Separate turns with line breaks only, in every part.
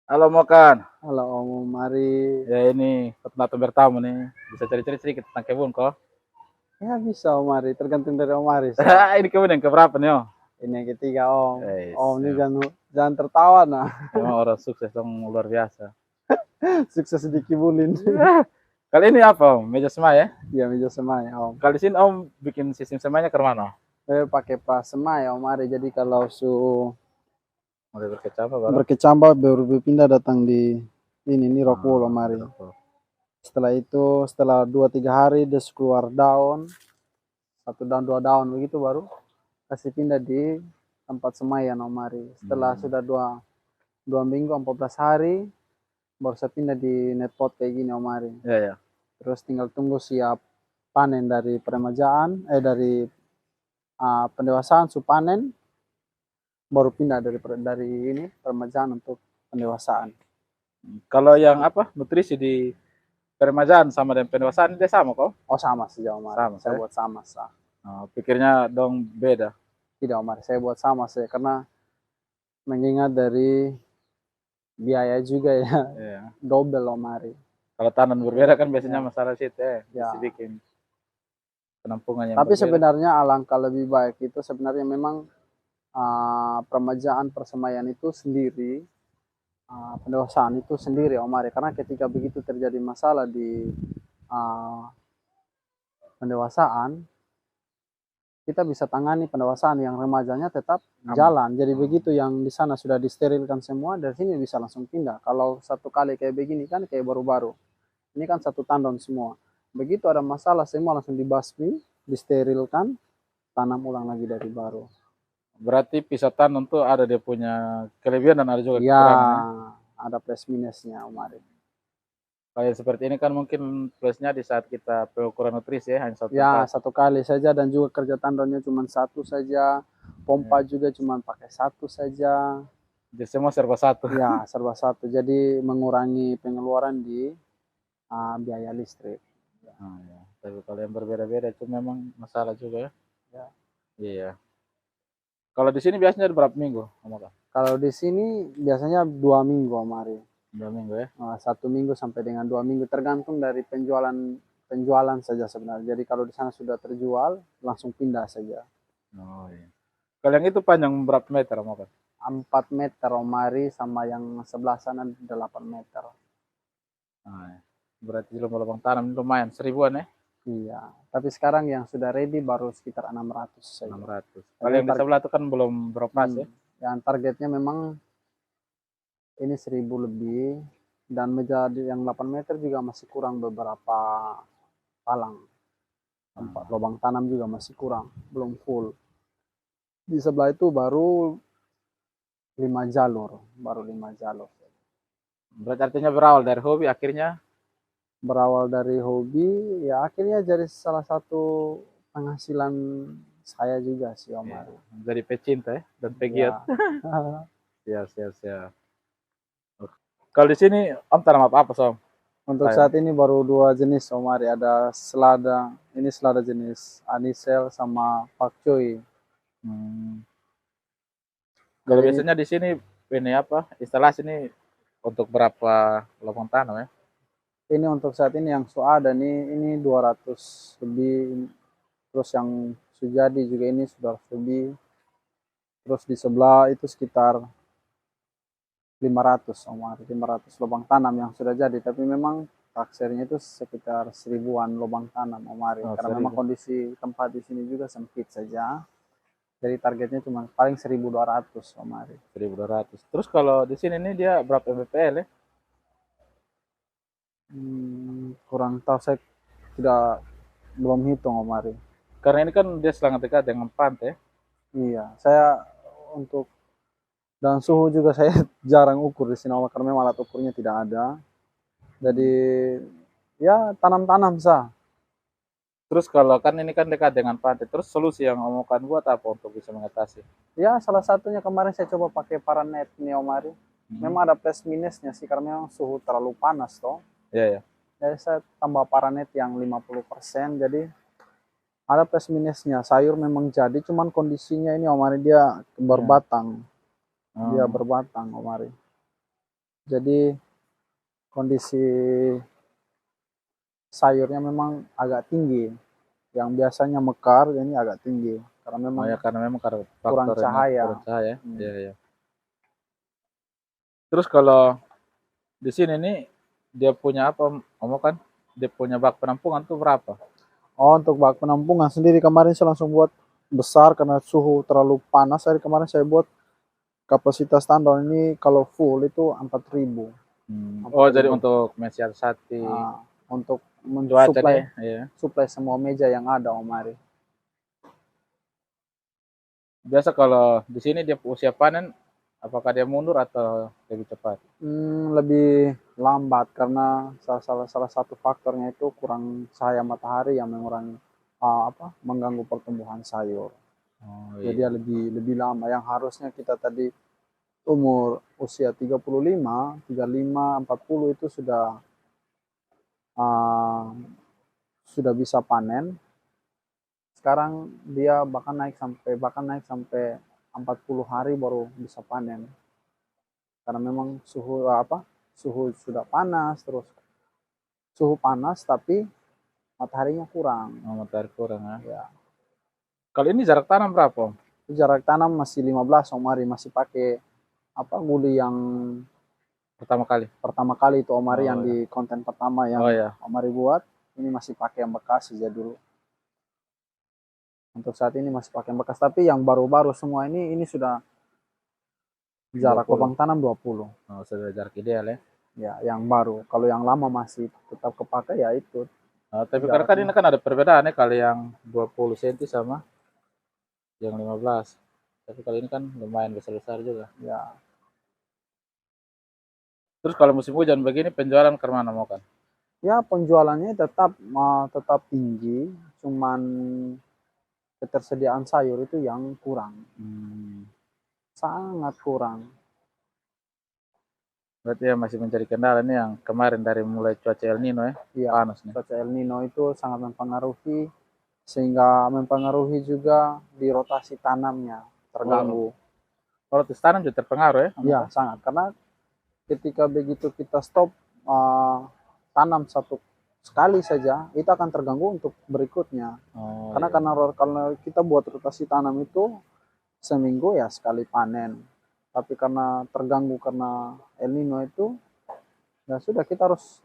Halo Mokan,
Halo Om, mari.
ya ini datang bertamu nih. Bisa cerita-cerita sedikit tentang kebun kok.
Ya bisa Om Mari, tergantung dari Om Mari sah.
Ini kebun yang keberapa nih? Oh?
Ini yang ketiga Om. Om ini
Siap.
jangan tertawa nah.
Emang orang sukses dong luar biasa.
Sukses sedikit bulin.
Kali ini apa Om? Meja semai ya?
Ya meja semai Om.
Kali di sini Om bikin sistem semainya ke mana?
Saya pakai prasemai Om Mari. Jadi kalau
Mulai berkecambah baru?
berkecambah baru berpindah datang di ini rockwool Om Mari.
Dirokok.
Setelah itu setelah 2-3 hari dia keluar daun, satu daun dua daun begitu baru kasih pindah di tempat semaian Om Mari. Setelah
Hmm.
sudah dua minggu 14 hari baru saya pindah di net pot kayak gini Om Ari.
Ya ya.
Terus tinggal tunggu siap panen dari peremajaan, dari pendewasaan su panen, baru pindah dari ini peremajaan untuk pendewasaan.
Kalau yang apa nutrisi di peremajaan sama dengan pendewasaan dia sama kok?
Oh sama sejauh Om Ari,
Sama
saya
saya.
buat sama sah.
Pikirnya dong beda.
Tidak Om Ari, saya buat sama saya karena mengingat dari biaya juga ya
Ya.
double Om Ari.
Kalau tanam berbeda kan biasanya
Ya,
masalah situ mesti
ya.
bikin penampungan yang
Tapi
berbeda.
sebenarnya alangkah lebih baik itu sebenarnya memang peremajaan persemaian itu sendiri, pendewasaan itu sendiri Om Ari. Karena ketika begitu terjadi masalah di uh, pendewasaan, kita bisa tangani pendewasaan yang remajanya tetap
Aman.
jalan. Jadi begitu yang di sana sudah disterilkan semua, dari sini bisa langsung pindah. Kalau satu kali kayak begini kan kayak baru-baru. Ini kan satu tandon semua. Begitu ada masalah semua langsung dibasmi, disterilkan, tanam ulang lagi dari baru.
Berarti pisah tanam tuh ada dia punya kelebihan dan ada juga
Ya,
kekurangan ya.
ada plus minusnya Om Ari.
Kayak seperti ini kan mungkin plusnya di saat kita pengukuran nutrisi ya hanya satu
Ya,
tempat.
satu kali saja dan juga kerja tandonnya cuma satu saja. Pompa
Ya.
juga cuma pakai satu saja.
Jadi semua serba satu.
Ya, serba satu. Jadi mengurangi pengeluaran di biaya listrik.
Nah, ya. Tapi kalau yang berbeda-beda itu memang masalah juga ya.
Ya.
Iya. Kalau di sini biasanya ada berapa minggu, Om Kak?
Kalau di sini biasanya 2 minggu, Om Ari.
2 minggu ya.
1 minggu sampai dengan 2 minggu tergantung dari penjualan saja sebenarnya. Jadi kalau di sana sudah terjual, langsung pindah saja.
Oh iya. Kalau yang itu panjang berapa meter, Om Kak?
4 meter Om Ari sama yang sebelah sana 8 meter.
Nah, ya. Berarti lubang tanam lumayan seribuan ya.
Iya, tapi sekarang yang sudah ready baru sekitar 600 saja.
600. Kalau
Tapi
yang di sebelah itu kan belum beroperasi ya.
yang targetnya memang ini 1000 lebih dan menjadi yang 8 meter juga masih kurang beberapa palang. Tempat
Nah,
lubang tanam juga masih kurang, belum full. Di sebelah itu baru 5 jalur, baru 5 jalur.
berarti artinya berawal dari hobi akhirnya
Berawal dari hobi, ya akhirnya jadi salah satu penghasilan saya juga sih Om
ya,
Ari.
jadi pecinta ya dan pegiat.
Ya.
Siap, siap, siap. Oke. Kalau di sini Om tanam apa Som?
Untuk
Sayang.
saat ini baru dua jenis Om Ari, ada selada, ini selada jenis anisel sama pakcoy.
Hmm. Kalau
Jadi ini
biasanya di sini ini apa? Instalasi ini untuk berapa lubang tanam ya?
untuk saat ini yang ada nih ini 200 lebih, terus yang sujadi juga ini sudah lebih, terus di sebelah itu sekitar 500 Om Ari, 500 lubang tanam yang sudah jadi, tapi memang taksirnya itu sekitar 1000-an lubang tanam Om Ari,
Oh,
karena memang
1000.
kondisi tempat di sini juga sempit saja. Jadi targetnya cuma paling 1200 Om Ari.
1200. Terus kalau di sini nih dia berapa mPL ya?
Kurang tahu saya, tidak, belum hitung Om Ari.
Karena ini kan dia sangat dekat dengan pantai.
Iya, saya untuk dan suhu juga saya jarang ukur di sini Om, karena memang alat ukurnya tidak ada. Jadi ya tanam-tanam sah.
Terus kalau kan ini kan dekat dengan pantai, terus solusi yang Om akan buat apa untuk bisa mengatasi?
Ya salah satunya kemarin saya coba pakai paranet nih Om Ari.
Hmm.
Memang ada plus minusnya sih karena memang suhu terlalu panas toh.
Ya ya.
Jadi saya tambah paranet yang 50%, jadi ada plus minusnya. Sayur memang jadi, cuman kondisinya ini Om Ari dia
Ya.
berbatang. Dia
Oh.
berbatang Om Ari. Jadi kondisi sayurnya memang agak tinggi. Yang biasanya mekar ini agak tinggi karena
Oh
memang
ya, karena memang karena
kurang
faktor ini
cahaya.
kurang cahaya.
Hmm.
Iya, iya. Terus kalau di sini nih dia punya apa? Kamu kan dia punya bak penampungan tuh berapa?
Oh, untuk bak penampungan sendiri kemarin saya langsung buat besar karena suhu terlalu panas. Hari kemarin saya buat kapasitas standar ini kalau full itu 4.000.
Oh, jadi
4.000.
untuk mensiasati
Untuk
cuaca
mensuplai
nih, iya.
suplai semua meja yang ada Om Ari.
Biasa kalau di sini dia usia panen, apakah dia mundur atau lebih cepat?
Lebih lambat karena salah satu faktornya itu kurang cahaya matahari yang mengurangi mengganggu pertumbuhan sayur.
Oh
Jadi dia
iya.
lebih lebih lama yang harusnya kita tadi umur usia 35, 35, 40 itu uh, sudah bisa panen. Sekarang dia bahkan naik sampai 40 hari baru bisa panen. Karena memang suhu sudah panas, terus suhu panas tapi mataharinya kurang.
Oh, matahari kurang ya.
Ya,
Kalau ini jarak tanam berapa, Om?
jarak tanam masih 15 Om Ari, masih pakai guli yang
Pertama kali?
pertama kali itu Om Ari yang
Oh ya.
di konten pertama
Oh
yang
ya.
Om Ari buat. Ini masih pakai yang bekas saja dulu. Untuk saat ini masih pakai yang bekas, tapi yang baru-baru semua ini sudah jarak
20.
lubang tanam 20.
Oh, sudah jarak ideal ya.
Ya, yang baru. Kalau yang lama masih tetap kepakai ya itu
Oh, tapi karena kan
jaraknya.
ini kan ada perbedaan ya kali yang 20 cm sama yang 15. Tapi kali ini kan lumayan besar-besar juga.
Ya,
Terus kalau musim hujan begini penjualan ke mana mau kan?
ya penjualannya tetap tinggi, cuman ketersediaan sayur itu yang kurang,
Hmm.
sangat kurang.
Berarti ya masih mencari kendala nih yang kemarin dari mulai cuaca El Nino ya,
Iya,
panas nih.
cuaca El Nino itu sangat mempengaruhi, sehingga mempengaruhi juga di rotasi tanamnya
Oh,
terganggu.
kalau tanam juga terpengaruh ya,
Iya,
kan?
sangat. Karena ketika begitu kita stop uh, tanam satu sekali saja, itu akan terganggu untuk berikutnya.
Oh
Karena
iya.
karena kita buat rotasi tanam itu seminggu ya sekali panen. Tapi karena terganggu karena El Nino itu, ya sudah kita harus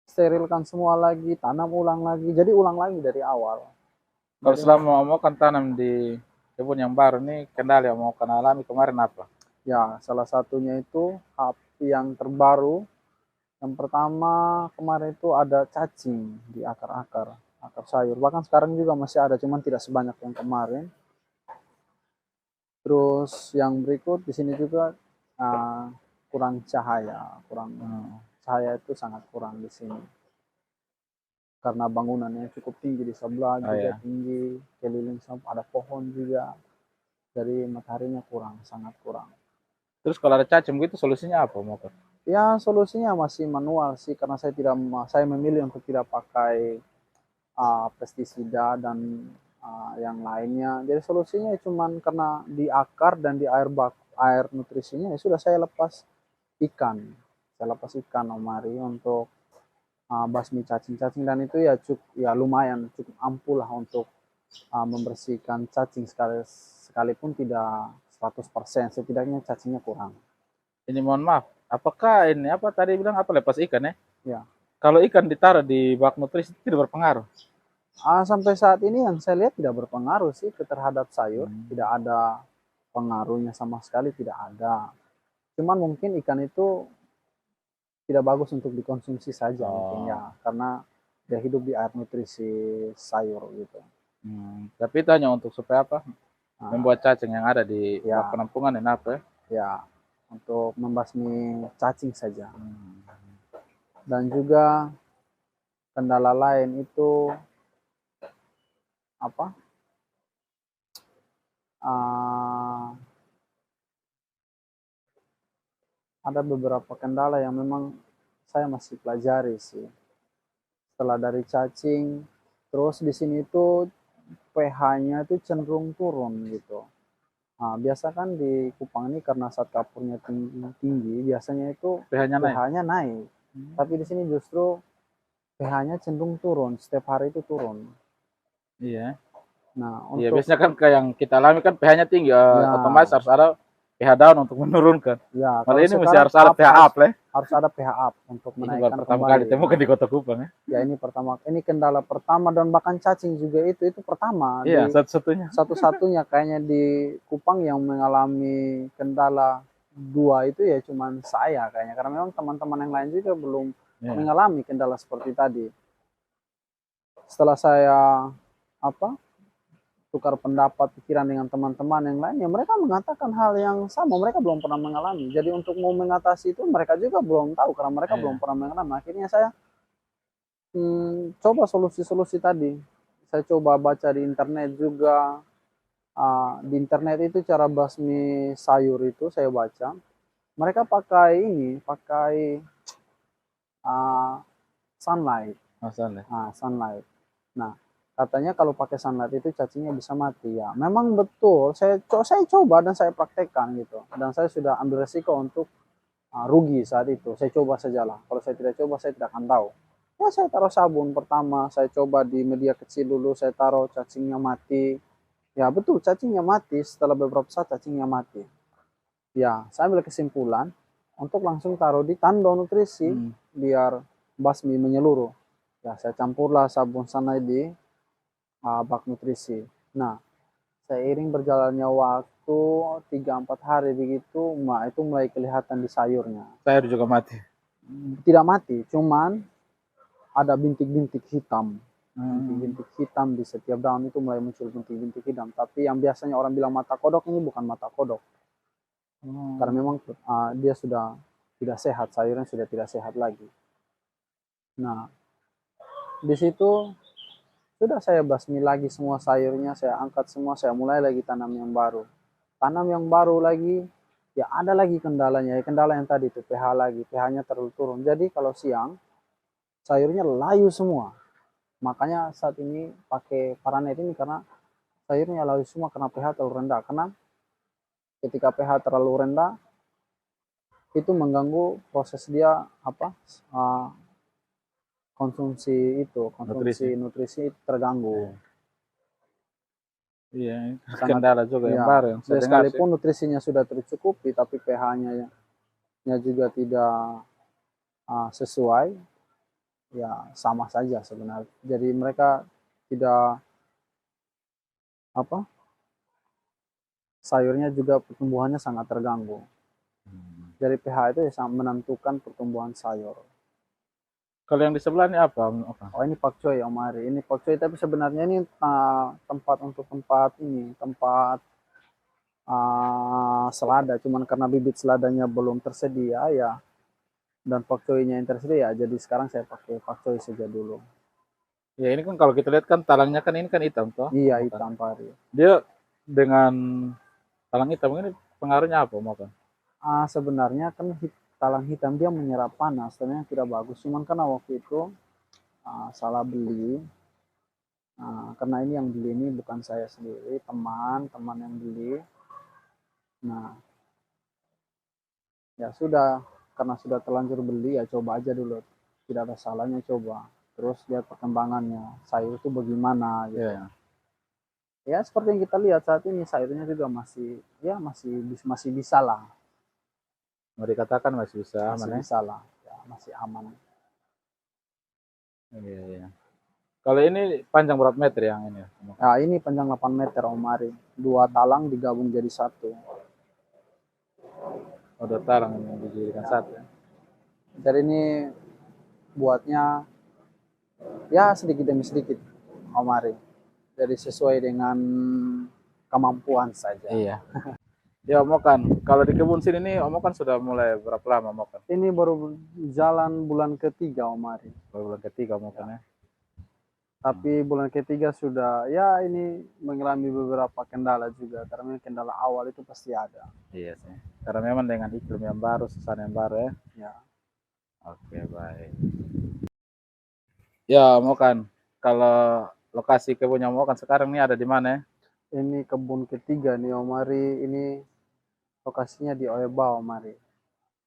sterilkan semua lagi, tanam ulang lagi, jadi ulang lagi dari awal.
Kalau
Jadi
selama mau kan tanam di kebun yang baru nih, kendala yang mau kan alami kemarin apa?
ya salah satunya itu api yang terbaru. Yang pertama kemarin itu ada cacing di akar-akar sayur. Bahkan sekarang juga masih ada, cuman tidak sebanyak yang kemarin. Terus yang berikut di sini juga uh, kurang cahaya, kurang cahaya itu sangat kurang di sini. Karena bangunannya cukup tinggi di sebelah
Oh
juga
ya.
tinggi, keliling sama ada pohon juga. Jadi mataharinya kurang, sangat kurang.
Terus kalau ada cacing gitu solusinya apa mau kan?
Ya solusinya masih manual sih karena saya memilih untuk tidak pakai pestisida dan yang lainnya. Jadi solusinya cuman karena di akar dan di air nutrisinya ya sudah saya lepas ikan. Saya lepas ikan Omari untuk basmi cacing-cacing dan itu ya ya lumayan cukup ampuh lah untuk membersihkan cacing sekalipun tidak 100%, setidaknya cacingnya kurang.
Ini mohon maaf, apakah ini apa tadi bilang apa lepas ikan ya?
Ya.
Kalau ikan ditaruh di bak nutrisi tidak berpengaruh.
Sampai saat ini yang saya lihat tidak berpengaruh sih terhadap sayur,
Hmm.
tidak ada pengaruhnya sama sekali, tidak ada. Cuman mungkin ikan itu tidak bagus untuk dikonsumsi saja mungkin ya,
Oh.
karena dia hidup di air nutrisi sayur gitu.
Tapi itu hanya untuk supaya apa?
Nah,
Membuat cacing yang ada di bak
ya,
penampungan ini apa ya?
ya untuk membasmi cacing saja.
Hmm.
Dan juga kendala lain itu apa? Uh, ada beberapa kendala yang memang saya masih pelajari sih. Setelah dari cacing, terus di sini tuh pH-nya itu cenderung turun gitu. Nah, biasa kan di Kupang ini karena saat kapurnya tinggi, biasanya itu
pH-nya naik.
pH-nya naik. Tapi di sini justru pH-nya cenderung turun, setiap hari itu turun.
Iya.
Nah,
Iya,
untuk
biasanya kan kayak yang kita alami kan pH-nya tinggi,
ya,
otomatis harus ada pH down untuk menurunkan.
ya
Malah
kalau
ini mesti
sekarang
harus ada pH up lah.
harus ada pH up untuk
Ini baru
menaikkan
pertama kali
kembali.
temukan di Kota Kupang ya.
Ya ini kendala pertama dan bahkan cacing juga itu pertama
Iya,
di
satu-satunya.
satu-satunya kayaknya di Kupang yang mengalami kendala dua itu ya cuman saya kayaknya karena memang teman-teman yang lain juga belum
Iya.
mengalami kendala seperti tadi. Setelah saya apa tukar pendapat pikiran dengan teman-teman yang lain ya mereka mengatakan hal yang sama, mereka belum pernah mengalami. Jadi untuk mau mengatasi itu mereka juga belum tahu karena mereka
Iya.
belum pernah mengalami. Akhirnya saya coba solusi-solusi tadi. Saya coba baca di internet juga. Di internet itu cara basmi sayur itu saya baca. Mereka pakai ini, pakai sunlight.
Masalah.
Sunlight. Nah, katanya kalau pakai sunlight itu cacingnya bisa mati ya. Memang betul. Saya coba dan saya praktekkan gitu. Dan saya sudah ambil resiko untuk rugi saat itu. Saya coba sajalah. Kalau saya tidak coba, saya tidak akan tahu. Ya, saya taruh sabun pertama. Saya coba di media kecil dulu. Saya taruh cacingnya mati. Ya, betul. Cacingnya mati. Setelah beberapa saat, cacingnya mati. Ya, saya ambil kesimpulan untuk langsung taruh di tandon nutrisi biar basmi menyeluruh. Ya, saya campurlah sabun sunlight di bak nutrisi. Nah, seiring berjalannya waktu 3-4 hari begitu, itu mulai kelihatan di sayurnya.
Sayur juga mati.
Tidak mati, cuman ada bintik-bintik hitam. Bintik-bintik hitam di setiap daun itu mulai muncul bintik-bintik hitam. Tapi yang biasanya orang bilang mata kodok ini bukan mata kodok. Karena memang dia sudah tidak sehat, sayurnya sudah tidak sehat lagi. Nah, di situ sudah saya basmi lagi semua sayurnya, saya angkat semua, saya mulai lagi tanam yang baru. Tanam yang baru lagi, ya ada lagi kendalanya. Ya, kendala yang tadi itu pH lagi, pH-nya terlalu turun. Jadi kalau siang, sayurnya layu semua. Makanya saat ini pakai paranet ini karena sayurnya layu semua karena pH terlalu rendah. Karena ketika pH terlalu rendah, itu mengganggu proses dia konsumsi nutrisi terganggu.
Iya,
Sangat
kendala juga yang
ya,
baru yang saya dengar sih.
sekalipun nutrisinya sudah tercukupi tapi pH-nya juga tidak sesuai, ya sama saja sebenarnya. Jadi mereka tidak sayurnya juga pertumbuhannya sangat terganggu. Jadi pH itu ya sangat menentukan pertumbuhan sayur.
Kalau yang di sebelah ini apa?
Oh ini pakcoy Om Ari. Ini pakcoy tapi sebenarnya ini tempat selada. Cuman karena bibit seladanya belum tersedia ya dan pakcoynya yang tersedia jadi sekarang saya pakai pakcoy saja dulu.
Ya ini kan kalau kita lihat kan talangnya kan ini kan hitam toh.
Iya hitam Pak Ari.
Dia dengan talang hitam ini pengaruhnya apa makan?
Sebenarnya kan talang hitam dia menyerap panas, sebenarnya tidak bagus. Cuman karena waktu itu salah beli, karena ini yang beli ini bukan saya sendiri, teman yang beli. Nah, ya sudah, karena sudah terlanjur beli ya coba aja dulu, tidak ada salahnya coba. Terus lihat perkembangannya, sayur itu bagaimana gitu.
Yeah.
Ya seperti yang kita lihat saat ini sayurnya juga masih bisa lah.
Mau dikatakan masih bisa
masih
aman
bisa lah, ya, masih aman.
Iya, iya. Kalau ini panjang berapa meter yang ini?
Nah, ini panjang 8 meter Om Ari. 2 talang digabung jadi satu.
Oh, 2 talang ini dijadikan satu.
Jadi ini buatnya ya sedikit demi sedikit Om Ari. Jadi sesuai dengan kemampuan saja.
Iya. Ya Om Okan, kalau di kebun sini nih Om Okan sudah mulai berapa lama Om Okan?
Ini baru jalan bulan ketiga Om Ari.
Baru bulan ketiga Om Okan ya.
Tapi bulan ketiga sudah ya ini mengalami beberapa kendala juga karena kendala awal itu pasti ada.
Iya sih. Karena memang dengan iklim yang baru, suasana yang baru ya.
Ya.
Oke, baik. Ya Om Okan, kalau lokasi kebunnya Om Okan sekarang ini ada di mana ya?
Ini kebun ketiga nih Om Ari. Ini lokasinya di Oebao Om Ari.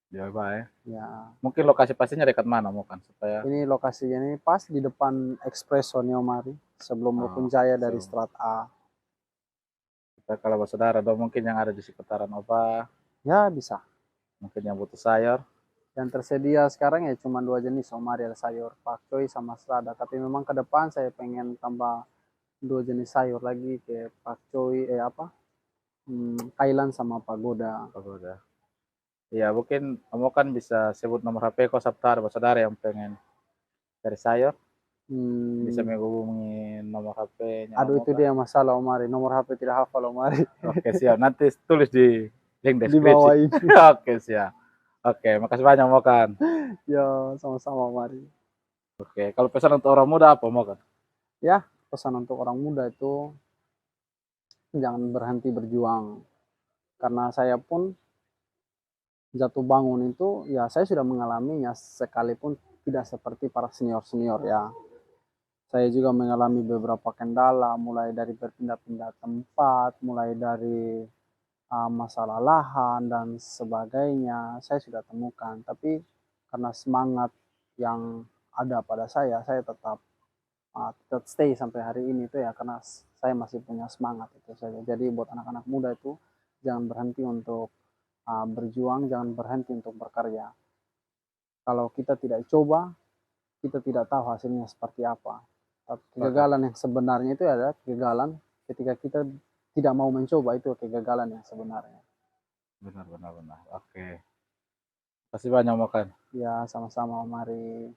Coba ya.
Ya,
Mungkin lokasi pastinya dekat mana mau kan supaya
ini lokasinya ini pas di depan Expresso nih Om Ari. Sebelum Rukun
oh,
Jaya dari
so,
Strat A.
kita kalau bersaudara atau mungkin yang ada di sekitaran Oba,
Ya, bisa.
mungkin yang butuh sayur.
Yang tersedia sekarang ya cuma dua jenis Om Ari, ada sayur pakcoy sama selada. Tapi memang ke depan saya pengen tambah dua jenis sayur lagi kayak pakcoy, kailan sama pagoda.
Oh, udah. Iya, mungkin kamu kan bisa sebut nomor HP kau sabtar bersaudara yang pengen cari sayur, bisa
Hmm,
menghubungi nomor HP-nya
aduh
kamu
itu
kan.
dia masalah Om Ari. Nomor HP tidak hafal Om Ari.
Oke, siap. Nanti tulis di link
Di
deskripsi.
bawah ini.
Oke, siap. Oke, makasih banyak mau kan.
Ya, sama-sama Om Ari.
Oke, kalau pesan untuk orang muda apa mau kan?
Ya, pesan untuk orang muda itu jangan berhenti berjuang. Karena saya pun jatuh bangun itu ya saya sudah mengalaminya sekalipun tidak seperti para senior-senior ya. Saya juga mengalami beberapa kendala mulai dari berpindah-pindah tempat, mulai dari masalah lahan dan sebagainya. Saya sudah temukan, tapi karena semangat yang ada pada saya tetap tetap stay sampai hari ini itu ya karena saya masih punya semangat itu saja. Jadi buat anak-anak muda itu jangan berhenti untuk berjuang, jangan berhenti untuk berkarya. Kalau kita tidak coba, kita tidak tahu hasilnya seperti apa. Tapi
Sepakat.
kegagalan yang sebenarnya itu adalah kegagalan ketika kita tidak mau mencoba, itu kegagalan yang sebenarnya.
Benar, benar, benar. Oke. Kasih banyak mau kan.
Ya, sama-sama Mari.